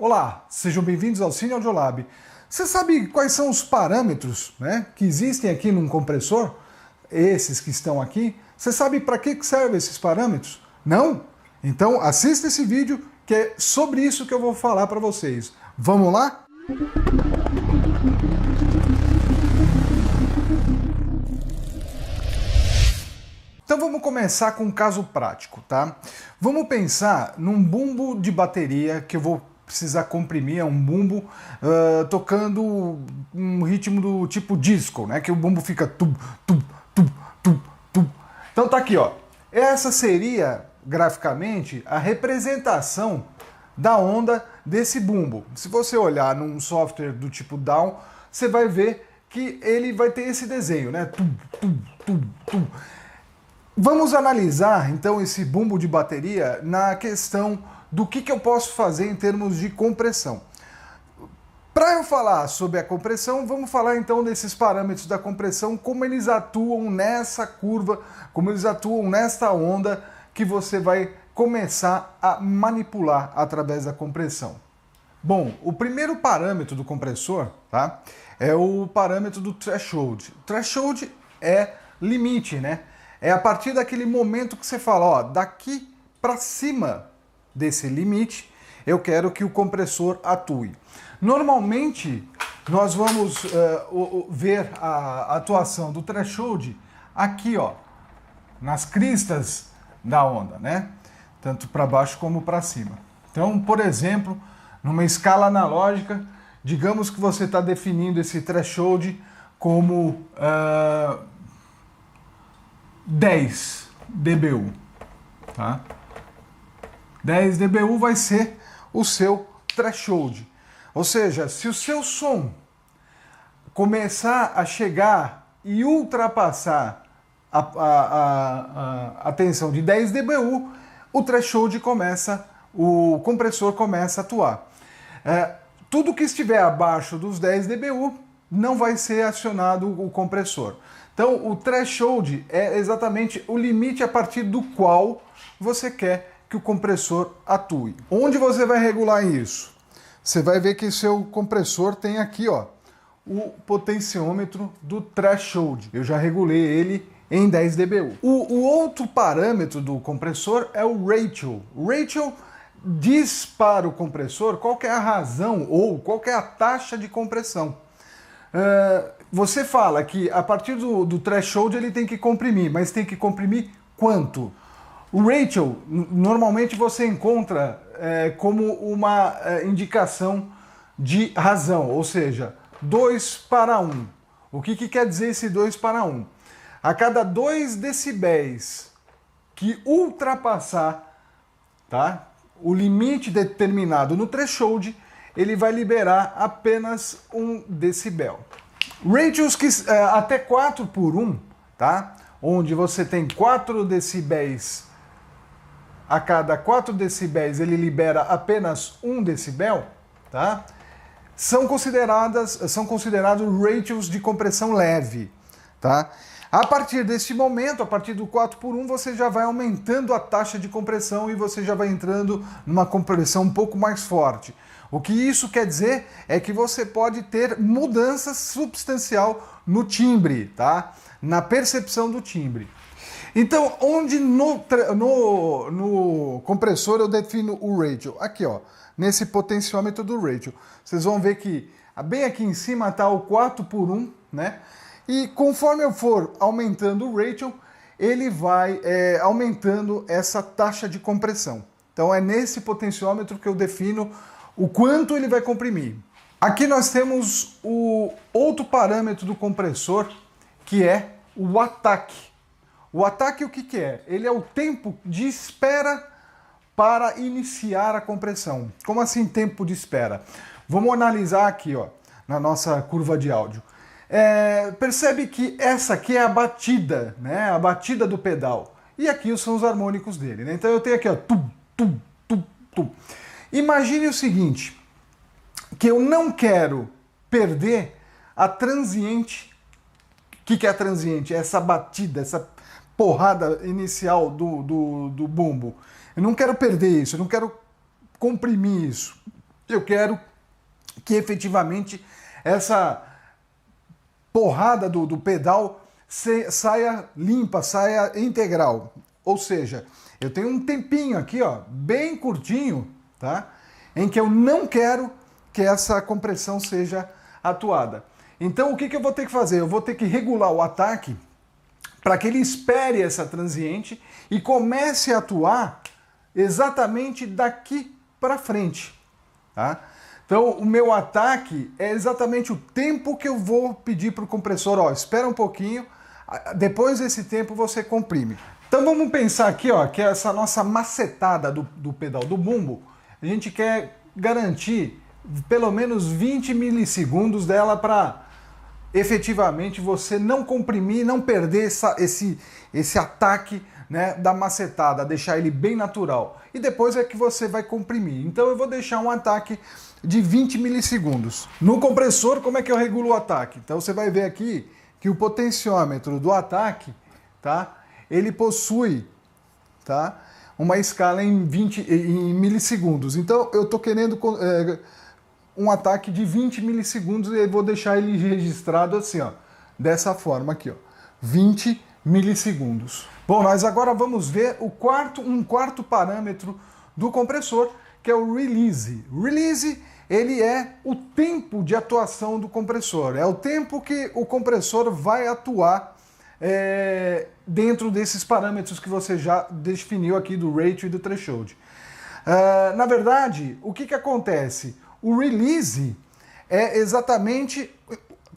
Olá, sejam bem-vindos ao Cine Audiolab. Você sabe quais são os parâmetros, que existem aqui num compressor? Esses que estão aqui. Você sabe para que servem esses parâmetros? Não? Então assista esse vídeo que é sobre isso que eu vou falar para vocês. Vamos lá? Então vamos começar com um caso prático, tá? Vamos pensar num bumbo de bateria que eu vou precisar comprimir, é um bumbo tocando um ritmo do tipo disco, né? Que o bumbo fica tum, tum, tum, tum, tum. Então tá aqui, ó. Essa seria, graficamente, a representação da onda desse bumbo. Se você olhar num software do tipo DAW, você vai ver que ele vai ter esse desenho, né? Tum, tum, tum, tum. Vamos analisar, então, esse bumbo de bateria na questão do que eu posso fazer em termos de compressão. Para eu falar sobre a compressão, vamos falar então desses parâmetros da compressão, como eles atuam nessa curva, como eles atuam nesta onda que você vai começar a manipular através da compressão. Bom, o primeiro parâmetro do compressor, tá, é o parâmetro do threshold. Threshold é limite, né? É a partir daquele momento que você fala, ó, daqui para cima desse limite, eu quero que o compressor atue. Normalmente, nós vamos ver a atuação do threshold aqui, ó, nas cristas da onda, né? Tanto para baixo como para cima. Então, por exemplo, numa escala analógica, digamos que você está definindo esse threshold como 10 dBu, tá? 10 dBu vai ser o seu threshold. Ou seja, se o seu som começar a chegar e ultrapassar a tensão de 10 dBu, o threshold começa, o compressor começa a atuar. Tudo que estiver abaixo dos 10 dBu não vai ser acionado o compressor. Então, o threshold é exatamente o limite a partir do qual você quer que o compressor atue. Onde você vai regular isso? Você vai ver que o seu compressor tem aqui, ó, o potenciômetro do threshold. Eu já regulei ele em 10 dBu. O outro parâmetro do compressor é o ratio. O ratio diz para o compressor qual que é a razão ou qual que é a taxa de compressão. Você fala que a partir do threshold ele tem que comprimir, mas tem que comprimir quanto? O ratio, normalmente você encontra como uma indicação de razão, ou seja, 2:1. O que quer dizer esse 2:1? A cada 2 decibéis que ultrapassar, tá, o limite determinado no threshold, ele vai liberar apenas 1 decibel. Ratios que até 4:1, tá? Onde você tem 4 decibéis, a cada 4 decibéis ele libera apenas 1 decibel, tá? São considerados ratios de compressão leve, tá? A partir desse momento, a partir do 4:1, você já vai aumentando a taxa de compressão e você já vai entrando numa compressão um pouco mais forte. O que isso quer dizer é que você pode ter mudança substancial no timbre, tá? Na percepção do timbre. Então, onde no compressor eu defino o ratio? Aqui, ó, nesse potenciômetro do ratio. Vocês vão ver que bem aqui em cima está o 4:1, né? E conforme eu for aumentando o ratio, ele vai aumentando essa taxa de compressão. Então é nesse potenciômetro que eu defino o quanto ele vai comprimir. Aqui nós temos o outro parâmetro do compressor, que é o ataque. O ataque o que é? Ele é o tempo de espera para iniciar a compressão. Como assim tempo de espera? Vamos analisar aqui, ó, na nossa curva de áudio. Percebe que essa aqui é a batida, né? A batida do pedal. E aqui são os harmônicos dele, né? Então eu tenho aqui, ó, tum, tum, tum, tum. Imagine o seguinte, que eu não quero perder a transiente. O que é a transiente? Essa batida, essa porrada inicial do bumbo. Eu não quero perder isso, eu não quero comprimir isso. eu quero que efetivamente essa porrada do pedal saia limpa, saia integral. Ou seja, eu tenho um tempinho aqui, ó, bem curtinho, tá? Em que eu não quero que essa compressão seja atuada. Então o que eu vou ter que fazer? Eu vou ter que regular o ataque para que ele espere essa transiente e comece a atuar exatamente daqui para frente, tá? Então o meu ataque é exatamente o tempo que eu vou pedir para o compressor, ó, espera um pouquinho, depois desse tempo você comprime. Então vamos pensar aqui, ó, que essa nossa macetada do pedal do bumbo, a gente quer garantir pelo menos 20 milissegundos dela para efetivamente você não comprimir, não perder esse ataque, né, da macetada, deixar ele bem natural. E depois é que você vai comprimir. Então eu vou deixar um ataque de 20 milissegundos. No compressor, como é que eu regulo o ataque? Então você vai ver aqui que o potenciômetro do ataque, tá, ele possui, tá, uma escala em milissegundos. Então eu estou querendo um ataque de 20 milissegundos e eu vou deixar ele registrado assim, ó, dessa forma aqui, ó, 20 milissegundos. Bom, nós agora vamos ver um quarto parâmetro do compressor, que é o release. Release, ele é o tempo de atuação do compressor, é o tempo que o compressor vai atuar dentro desses parâmetros que você já definiu aqui do ratio e do threshold. Na verdade, o que acontece? O release é exatamente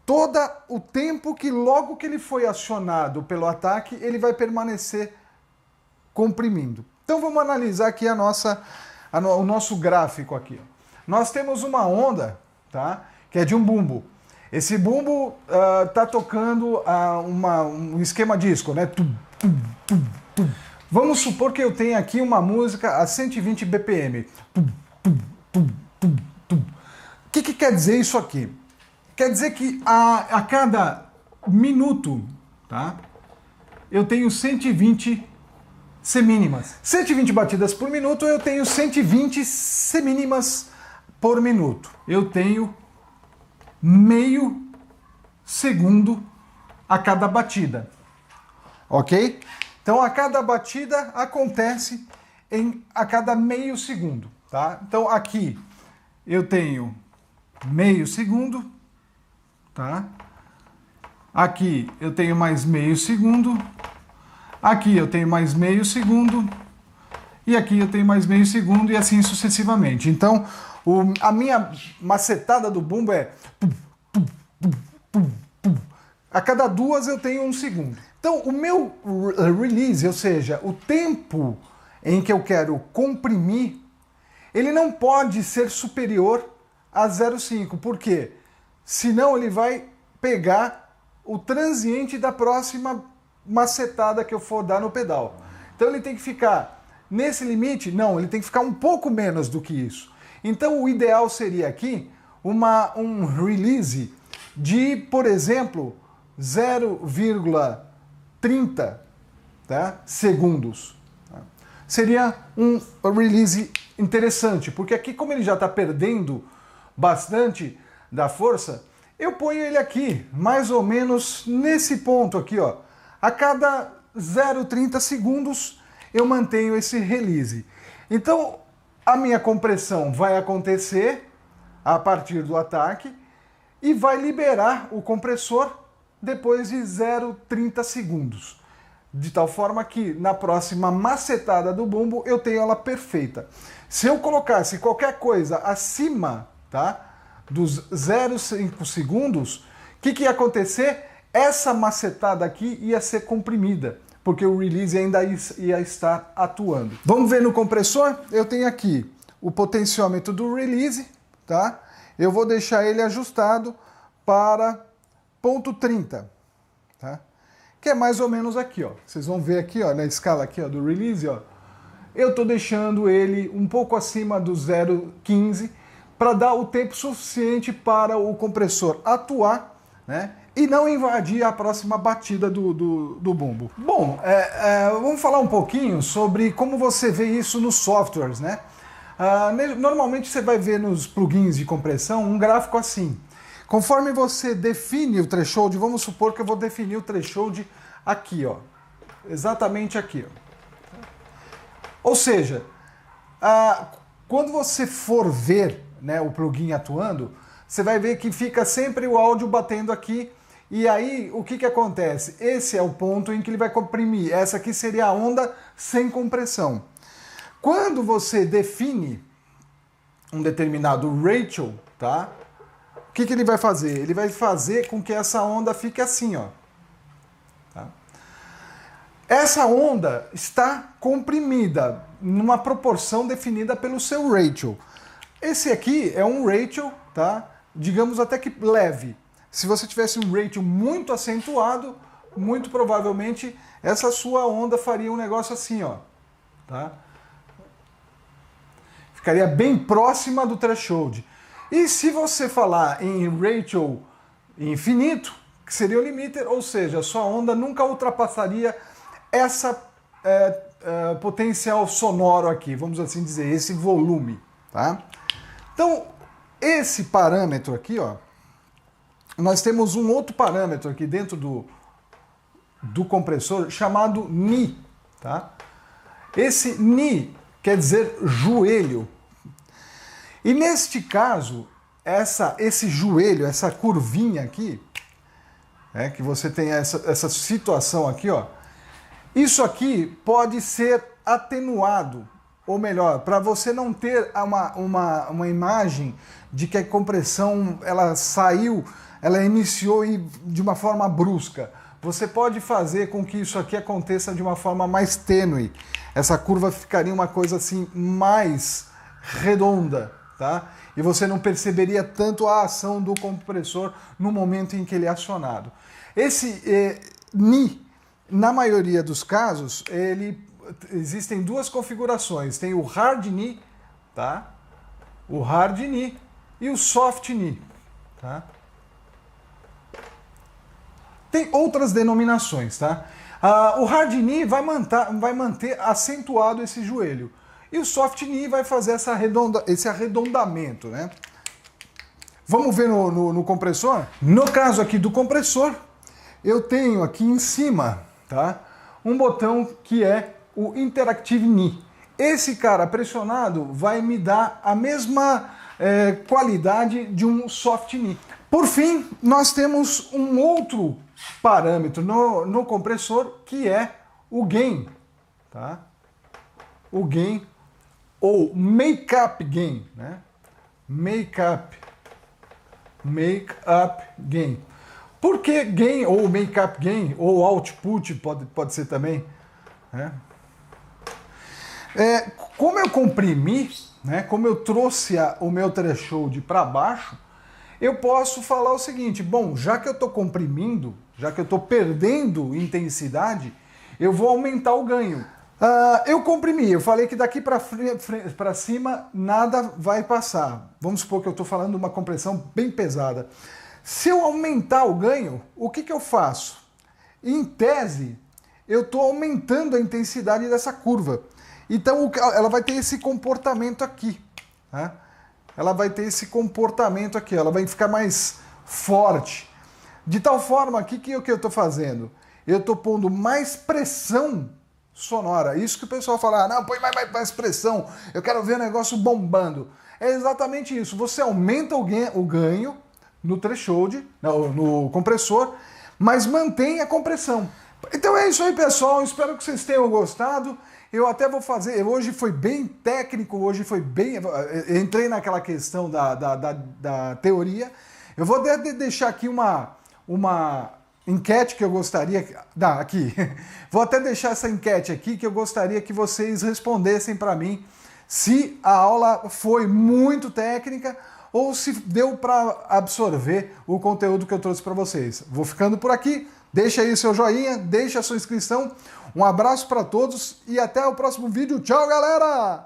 todo o tempo que logo que ele foi acionado pelo ataque, ele vai permanecer comprimindo. Então vamos analisar aqui o nosso gráfico aqui. Nós temos uma onda, tá, que é de um bumbo. Esse bumbo está tocando um esquema disco, né? Vamos supor que eu tenha aqui uma música a 120 BPM. O que quer dizer isso aqui? Quer dizer que a cada minuto, tá, eu tenho 120 semínimas. 120 batidas por minuto, eu tenho 120 semínimas por minuto. Eu tenho meio segundo a cada batida, ok? Então a cada batida acontece a cada meio segundo, tá? Então aqui eu tenho meio segundo, tá? Aqui eu tenho mais meio segundo, aqui eu tenho mais meio segundo e aqui eu tenho mais meio segundo e assim sucessivamente. Então a minha macetada do bumbo é a cada duas eu tenho um segundo. Então o meu release, ou seja, o tempo em que eu quero comprimir, ele não pode ser superior a 0,5. Por quê? Senão ele vai pegar o transiente da próxima macetada que eu for dar no pedal. Então ele tem que ficar nesse limite? Não, ele tem que ficar um pouco menos do que isso. Então o ideal seria aqui um release de, por exemplo, 0,30, tá, segundos. Seria um release interessante, porque aqui, como ele já está perdendo bastante da força, eu ponho ele aqui, mais ou menos nesse ponto aqui, ó. A cada 0,30 segundos eu mantenho esse release. Então a minha compressão vai acontecer a partir do ataque e vai liberar o compressor depois de 0,30 segundos. De tal forma que na próxima macetada do bumbo eu tenho ela perfeita. Se eu colocasse qualquer coisa acima, tá, dos 0,5 segundos, o que ia acontecer? Essa macetada aqui ia ser comprimida, porque o release ainda ia estar atuando. Vamos ver no compressor? Eu tenho aqui o potenciômetro do release, tá? Eu vou deixar ele ajustado para 0,30, tá? Que é mais ou menos aqui, ó. Vocês vão ver aqui, ó, na escala aqui, ó, do release, ó. Eu estou deixando ele um pouco acima do 0,15 para dar o tempo suficiente para o compressor atuar, né? E não invadir a próxima batida do bumbo. Bom, vamos falar um pouquinho sobre como você vê isso nos softwares, né? Normalmente você vai ver nos plugins de compressão um gráfico assim. Conforme você define o threshold, vamos supor que eu vou definir o threshold aqui, ó. Exatamente aqui, ó. Ou seja, quando você for ver, né, o plugin atuando, você vai ver que fica sempre o áudio batendo aqui. E aí, o que acontece? Esse é o ponto em que ele vai comprimir. Essa aqui seria a onda sem compressão. Quando você define um determinado ratio, tá? O que ele vai fazer? Ele vai fazer com que essa onda fique assim, ó. Tá? Essa onda está comprimida numa proporção definida pelo seu ratio. Esse aqui é um ratio, tá? Digamos até que leve. Se você tivesse um ratio muito acentuado, muito provavelmente essa sua onda faria um negócio assim, ó. Tá? Ficaria bem próxima do threshold. E se você falar em ratio infinito, que seria o limiter, ou seja, a sua onda nunca ultrapassaria essa potencial sonoro aqui, vamos assim dizer, esse volume. Tá? Então, esse parâmetro aqui, ó, nós temos um outro parâmetro aqui dentro do compressor chamado Ni. Tá? Esse Ni quer dizer joelho. E neste caso, esse joelho, essa curvinha aqui, que você tem essa situação aqui, ó, isso aqui pode ser atenuado, ou melhor, para você não ter uma imagem de que a compressão ela saiu, ela iniciou de uma forma brusca. Você pode fazer com que isso aqui aconteça de uma forma mais tênue. Essa curva ficaria uma coisa assim mais redonda, tá? E você não perceberia tanto a ação do compressor no momento em que ele é acionado. Esse Ni, na maioria dos casos, existem duas configurações. Tem o Hard Ni, tá? O Hard Ni e o Soft Ni, tá? Tem outras denominações, tá? O Hard Knee vai manter acentuado esse joelho. E o Soft Knee vai fazer esse arredondamento, né? Vamos ver no compressor? No caso aqui do compressor, eu tenho aqui em cima, tá, um botão que é o Interactive Knee. Esse cara pressionado vai me dar a mesma qualidade de um Soft Knee. Por fim, nós temos um outro parâmetro no compressor, que é o gain, tá? O gain ou make-up gain, né? Make-up gain. Por que gain ou make-up gain ou output pode ser também, né? Como eu comprimi, né? Como eu trouxe o meu threshold para baixo, eu posso falar o seguinte: bom, já que eu estou comprimindo, já que eu estou perdendo intensidade, eu vou aumentar o ganho. Eu comprimi, eu falei que daqui para cima nada vai passar. Vamos supor que eu estou falando de uma compressão bem pesada. Se eu aumentar o ganho, o que eu faço? Em tese, eu estou aumentando a intensidade dessa curva. Então ela vai ter esse comportamento aqui, né? Ela vai ter esse comportamento aqui, ela vai ficar mais forte. De tal forma que o que eu estou fazendo? Eu estou pondo mais pressão sonora. Isso que o pessoal fala, não, põe mais pressão, eu quero ver o negócio bombando. É exatamente isso, você aumenta o ganho no threshold, no compressor, mas mantém a compressão. Então é isso aí, pessoal, espero que vocês tenham gostado. Eu até vou fazer, hoje foi bem técnico, hoje foi bem, entrei naquela questão da teoria. Eu vou deixar aqui uma enquete que eu gostaria, aqui, vou até deixar essa enquete aqui que eu gostaria que vocês respondessem para mim se a aula foi muito técnica ou se deu para absorver o conteúdo que eu trouxe para vocês. Vou ficando por aqui. Deixa aí seu joinha, deixa a sua inscrição. Um abraço para todos e até o próximo vídeo. Tchau, galera!